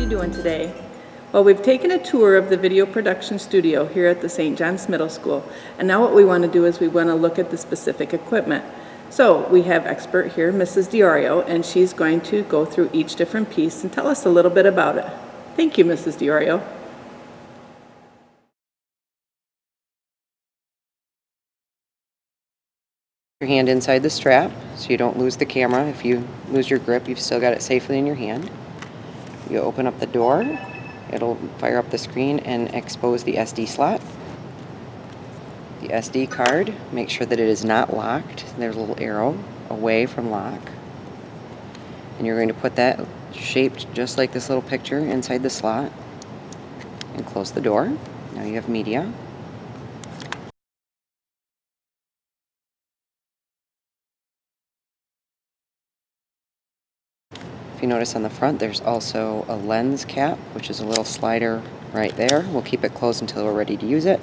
you doing today? Well, we've taken a tour of the video production studio here at the St. John's Middle School, and now what we want to do is we want to look at the specific equipment. So we have expert here, Mrs. DiOrio, and she's going to go through each different piece and tell us a little bit about it. Thank you, Mrs. DiOrio. Your hand inside the strap so you don't lose the camera. If you lose your grip, you've still got it safely in your hand. You open up the door, it'll fire up the screen and expose the SD slot. The SD card, make sure that it is not locked. There's a little arrow away from lock. And you're going to put that shaped just like this little picture inside the slot and close the door. Now you have media. If you notice on the front, there's also a lens cap, which is a little slider right there. We'll keep it closed until we're ready to use it.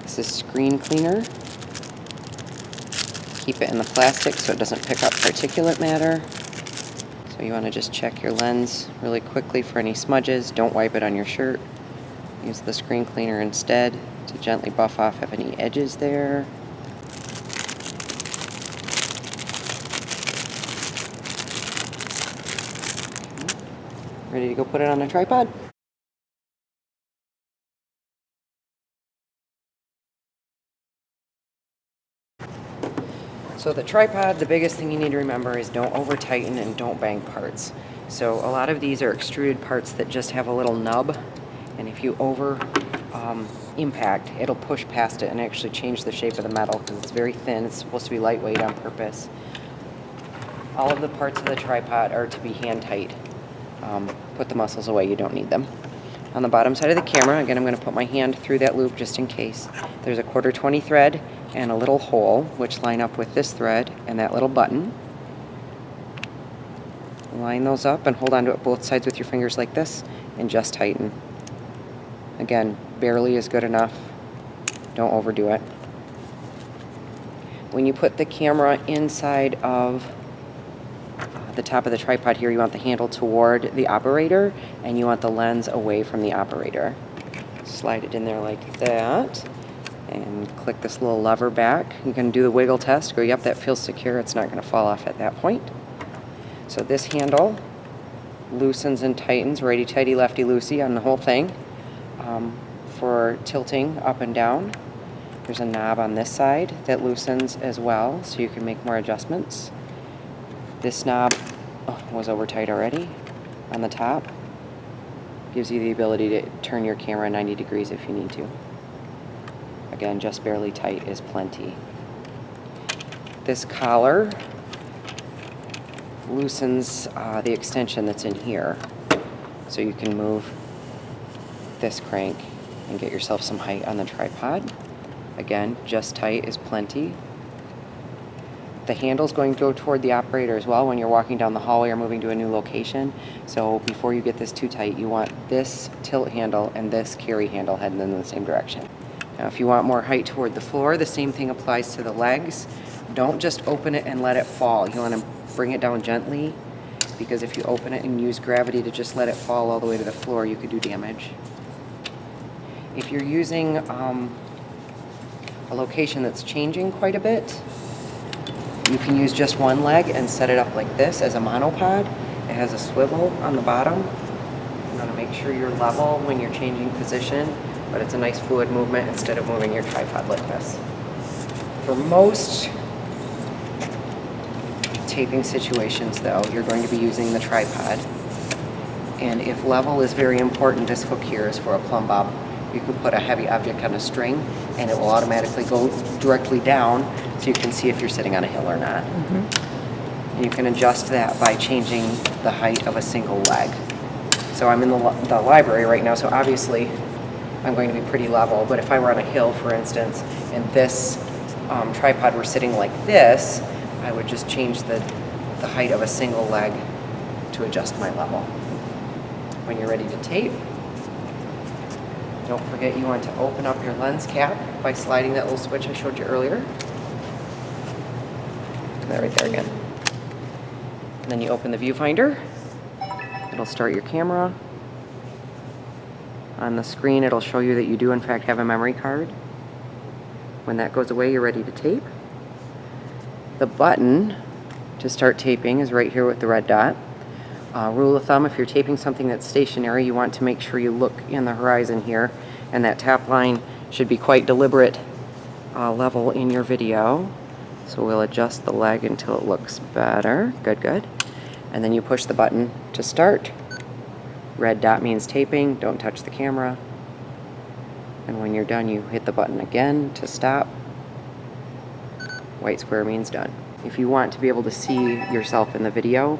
This is screen cleaner. Keep it in the plastic so it doesn't pick up particulate matter. So you want to just check your lens really quickly for any smudges. Don't wipe it on your shirt. Use the screen cleaner instead to gently buff off if any edges there. Ready to go put it on a tripod? So the tripod, the biggest thing you need to remember is don't over tighten and don't bang parts. So a lot of these are extruded parts that just have a little nub, and if you over impact, it'll push past it and actually change the shape of the metal because it's very thin. It's supposed to be lightweight on purpose. All of the parts of the tripod are to be hand tight. Put the muscles away, you don't need them. On the bottom side of the camera, again, I'm going to put my hand through that loop just in case. There's a 1/4 thread and a little hole which line up with this thread and that little button. Line those up and hold on to it both sides with your fingers like this and just tighten. Again, barely is good enough. Don't overdo it. When you put the camera inside of the top of the tripod here, you want the handle toward the operator and you want the lens away from the operator. Slide it in there like that and click this little lever back. You can do the wiggle test, go, yep, that feels secure, it's not going to fall off at that point. So this handle loosens and tightens, righty-tighty, lefty-loosey on the whole thing. For tilting up and down, there's a knob on this side that loosens as well, so you can make more adjustments. This knob was over tight already on the top. Gives you the ability to turn your camera 90 degrees if you need to. Again, just barely tight is plenty. This collar loosens the extension that's in here. So you can move this crank and get yourself some height on the tripod. Again, just tight is plenty. The handle's going to go toward the operator as well when you're walking down the hallway or moving to a new location. So before you get this too tight, you want this tilt handle and this carry handle heading in the same direction. Now if you want more height toward the floor, the same thing applies to the legs. Don't just open it and let it fall. You want to bring it down gently, because if you open it and use gravity to just let it fall all the way to the floor, you could do damage. If you're using a location that's changing quite a bit, you can use just one leg and set it up like this as a monopod. It has a swivel on the bottom. You want to make sure you're level when you're changing position, but it's a nice fluid movement instead of moving your tripod like this. For most taping situations though, you're going to be using the tripod. And if level is very important, this hook here is for a plumb bob. You can put a heavy object on a string and it will automatically go directly down so you can see if you're sitting on a hill or not. And you can adjust that by changing the height of a single leg. So I'm in the library right now, so obviously I'm going to be pretty level, but if I were on a hill, for instance, and this tripod were sitting like this, I would just change the height of a single leg to adjust my level. When you're ready to tape, don't forget you want to open up your lens cap by sliding that little switch I showed you earlier. And that right there again. And then you open the viewfinder It'll start your camera. On the screen, it'll show you that you do in fact have a memory card. When that goes away, you're ready to tape. The button to start taping is right here with the red dot. Rule of thumb, if you're taping something that's stationary, you want to make sure you look in the horizon here, and that tap line should be quite deliberate level in your video. So we'll adjust the leg until it looks better. Good, good. And then you push the button to start. Red dot means taping, don't touch the camera. And when you're done, you hit the button again to stop. White square means done. If you want to be able to see yourself in the video,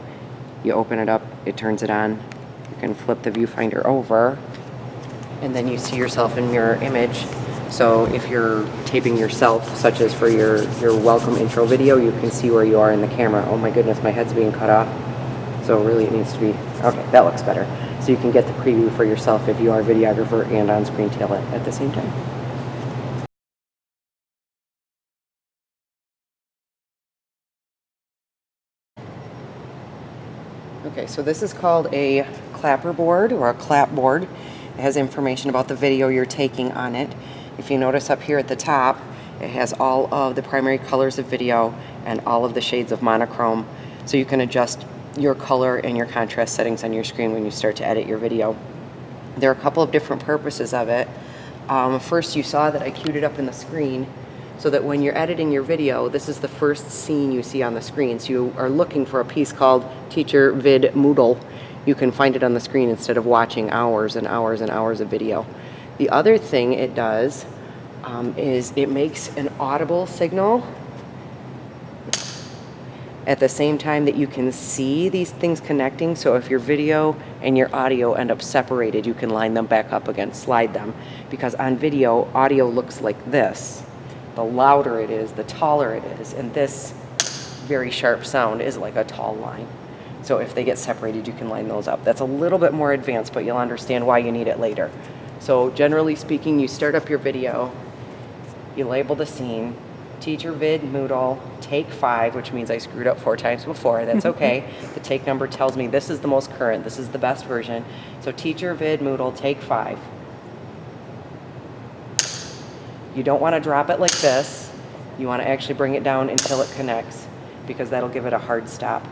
you open it up, it turns it on. You can flip the viewfinder over, and then you see yourself in mirror image. So if you're taping yourself, such as for your welcome intro video, you can see where you are in the camera. Oh my goodness, my head's being cut off. So really it needs to be, okay, that looks better. So you can get the preview for yourself if you are a videographer and on-screen talent at the same time. Okay, so this is called a clapper board or a clap board. It has information about the video you're taking on it. If you notice up here at the top, it has all of the primary colors of video and all of the shades of monochrome. So you can adjust your color and your contrast settings on your screen when you start to edit your video. There are a couple of different purposes of it. First, you saw that I queued it up in the screen so that when you're editing your video, this is the first scene you see on the screen. So you are looking for a piece called Teacher Vid Moodle. You can find it on the screen instead of watching hours and hours and hours of video. The other thing it does is it makes an audible signal at the same time that you can see these things connecting. So if your video and your audio end up separated, you can line them back up again, slide them. Because on video, audio looks like this. The louder it is, the taller it is. And this very sharp sound is like a tall line. So if they get separated, you can line those up. That's a little bit more advanced, but you'll understand why you need it later. So generally speaking, you start up your video, you label the scene, Teacher Vid Moodle, take 5, which means I screwed up 4 times before. That's okay. The take number tells me this is the most current, this is the best version. So Teacher Vid Moodle, take 5. You don't want to drop it like this. You want to actually bring it down until it connects, because that'll give it a hard stop.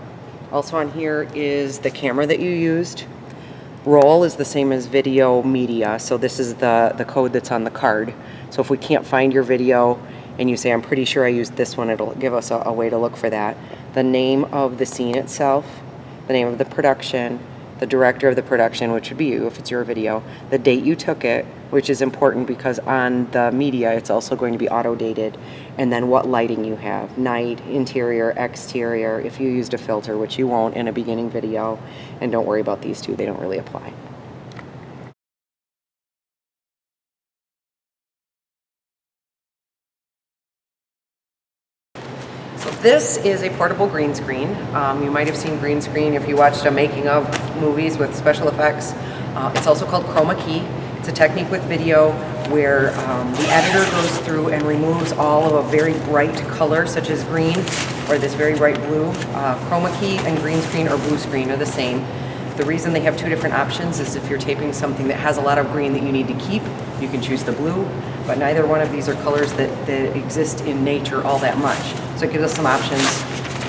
Also on here is the camera that you used. Roll is the same as video media, so this is the code that's on the card. So if we can't find your video, and you say, I'm pretty sure I used this one, it'll give us a way to look for that. The name of the scene itself, the name of the production, the director of the production, which would be you if it's your video, the date you took it, which is important because on the media it's also going to be auto-dated, and then what lighting you have, night, interior, exterior, if you used a filter, which you won't in a beginning video, and don't worry about these two, they don't really apply. This is a portable green screen. You might have seen green screen if you watched a making of movies with special effects. It's also called chroma key. It's a technique with video where the editor goes through and removes all of a very bright color, such as green or this very bright blue. Chroma key and green screen or blue screen are the same. The reason they have 2 different options is if you're taping something that has a lot of green that you need to keep, you can choose the blue, but neither one of these are colors that exist in nature all that much. So it gives us some options.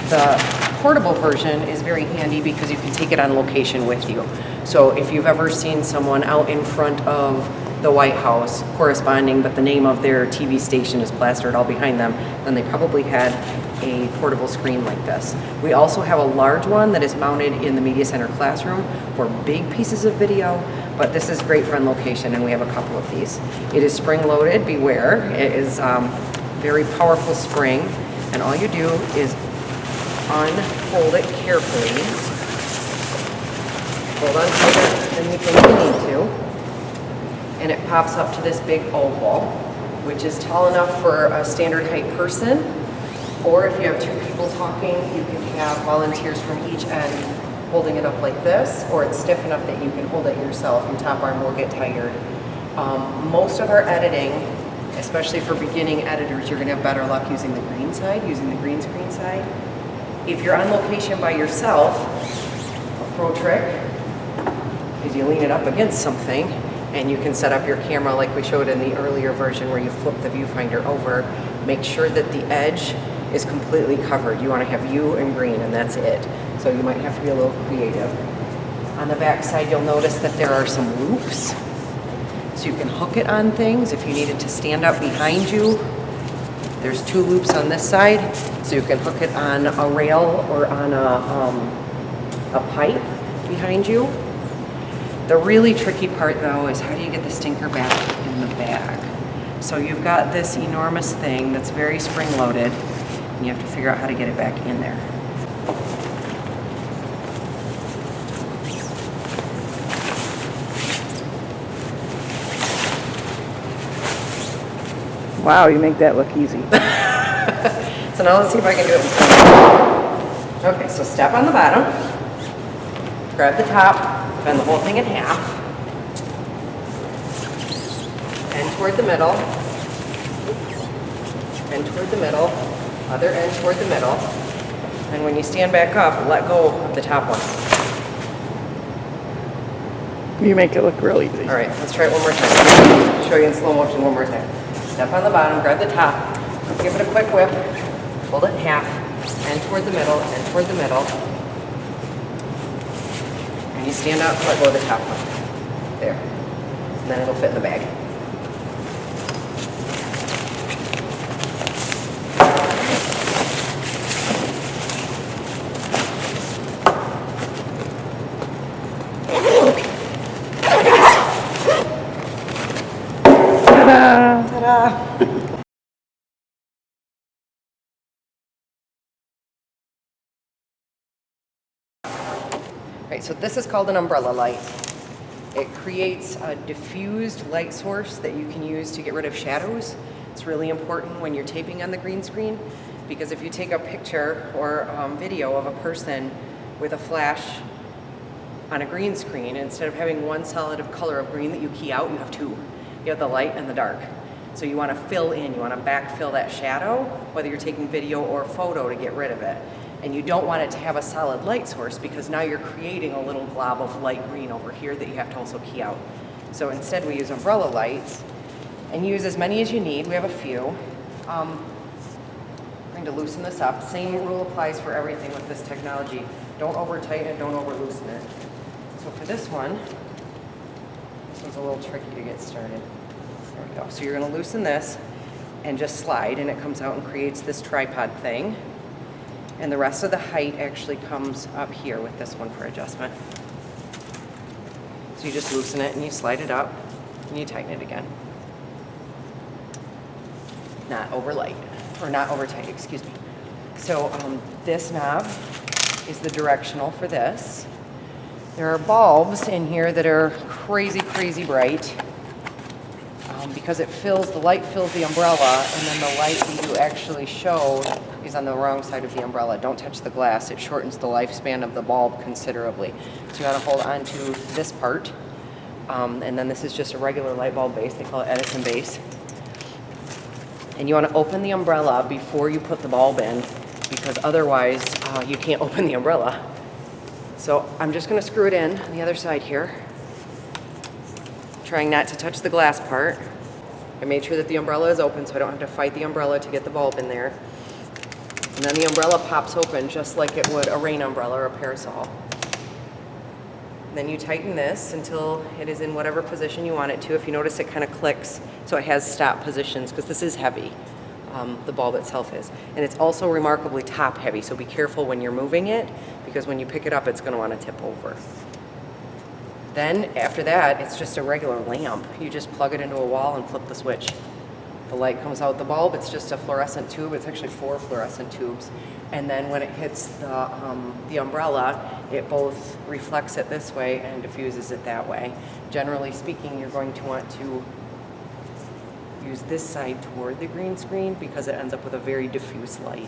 The portable version is very handy because you can take it on location with you. So if you've ever seen someone out in front of the White House corresponding, but the name of their TV station is plastered all behind them, then they probably had a portable screen like this. We also have a large one that is mounted in the Media Center classroom for big pieces of video, but this is great for on location, and we have a couple of these. It is spring-loaded, beware. It is very powerful spring, and all you do is unfold it carefully. Hold on tighter than you think you need to, and it pops up to this big oval, which is tall enough for a standard height person, or if you have 2 people talking, you can have volunteers from each end holding it up like this, or it's stiff enough that you can hold it yourself and top arm will get tired. Most of our editing, especially for beginning editors, you're gonna have better luck using the green side, using the green screen side. If you're on location by yourself, a pro trick is you lean it up against something, and you can set up your camera like we showed in the earlier version where you flip the viewfinder over. Make sure that the edge is completely covered. You want to have you and green, and that's it. So you might have to be a little creative. On the back side, you'll notice that there are some loops. So you can hook it on things if you need it to stand up behind you. There's 2 loops on this side, so you can hook it on a rail or on a pipe behind you. The really tricky part though is how do you get the stinker back in the bag? So you've got this enormous thing that's very spring-loaded, and you have to figure out how to get it back in there. Wow, you make that look easy. So now let's see if I can do it. Okay, so step on the bottom, grab the top, bend the whole thing in half, end toward the middle, end toward the middle, other end toward the middle, and when you stand back up, let go of the top one. You make it look real easy. All right, let's try it one more time. I'll show you in slow motion one more time. Step on the bottom, grab the top, give it a quick whip, fold it in half, end toward the middle, end toward the middle. And you stand up, let go of the top one. There. And then it'll fit in the bag. Ta-da! Ta-da! Right, so this is called an umbrella light. It creates a diffused light source that you can use to get rid of shadows. It's really important when you're taping on the green screen, because if you take a picture or video of a person with a flash on a green screen, instead of having one solid of color of green that you key out, you have 2. You have the light and the dark. So you want to fill in, you want to backfill that shadow, whether you're taking video or photo, to get rid of it. And you don't want it to have a solid light source, because now you're creating a little glob of light green over here that you have to also key out. So instead we use umbrella lights, and use as many as you need. We have a few. I'm going to loosen this up. Same rule applies for everything with this technology. Don't over tighten it, don't over loosen it. So for this one's a little tricky to get started. There we go. So you're going to loosen this and just slide, and it comes out and creates this tripod thing. And the rest of the height actually comes up here with this one for adjustment. So you just loosen it and you slide it up and you tighten it again. Not over light, or not over tight, excuse me. So this knob is the directional for this. There are bulbs in here that are crazy, crazy bright. Because the light fills the umbrella, and then the light that you actually showed is on the wrong side of the umbrella. Don't touch the glass. It shortens the lifespan of the bulb considerably. So you want to hold on to this part. And then this is just a regular light bulb base. They call it Edison base. And you want to open the umbrella before you put the bulb in, because otherwise you can't open the umbrella. So I'm just going to screw it in on the other side here, trying not to touch the glass part. I made sure that the umbrella is open so I don't have to fight the umbrella to get the bulb in there. And then the umbrella pops open just like it would a rain umbrella or a parasol. And then you tighten this until it is in whatever position you want it to. If you notice, it kind of clicks, so it has stop positions, because this is heavy, the bulb itself is. And it's also remarkably top heavy, so be careful when you're moving it, because when you pick it up, it's going to want to tip over. Then after that, it's just a regular lamp. You just plug it into a wall and flip the switch. The light comes out the bulb. It's just a fluorescent tube. It's actually 4 fluorescent tubes. And then when it hits the umbrella, it both reflects it this way and diffuses it that way. Generally speaking, you're going to want to use this side toward the green screen, because it ends up with a very diffuse light.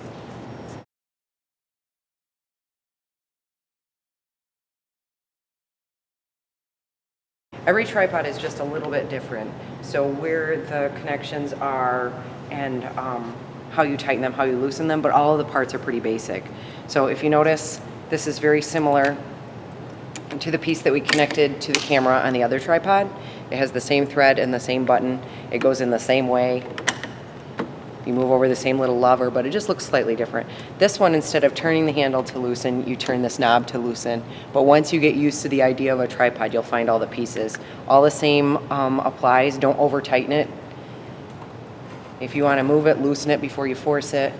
Every tripod is just a little bit different. So where the connections are and how you tighten them, how you loosen them, but all of the parts are pretty basic. So if you notice, this is very similar And to the piece that we connected to the camera on the other tripod, it has the same thread and the same button. It goes in the same way. You move over the same little lever, but it just looks slightly different. This one, instead of turning the handle to loosen, you turn this knob to loosen. But once you get used to the idea of a tripod, you'll find all the pieces. All the same applies. Don't over tighten it. If you want to move it, loosen it before you force it.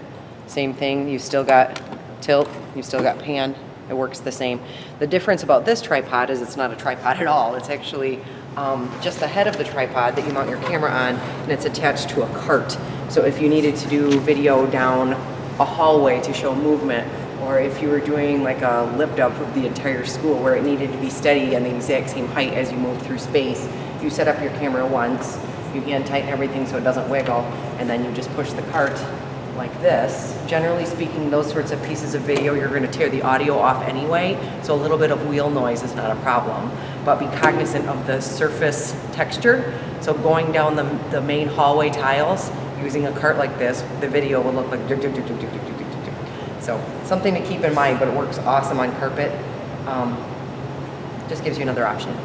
Same thing, you still got tilt, you still got pan. It works the same. The difference about this tripod is it's not a tripod at all. It's actually just the head of the tripod that you mount your camera on, and it's attached to a cart. So if you needed to do video down a hallway to show movement, or if you were doing like a lift up of the entire school where it needed to be steady and the exact same height as you move through space, you set up your camera once, you hand tighten everything so it doesn't wiggle, and then you just push the cart like this. Generally speaking, those sorts of pieces of video, you're going to tear the audio off anyway, so a little bit of wheel noise is not a problem. But be cognizant of the surface texture. So going down the main hallway tiles, using a cart like this, the video will look like so something to keep in mind, but it works awesome on carpet. Just gives you another option.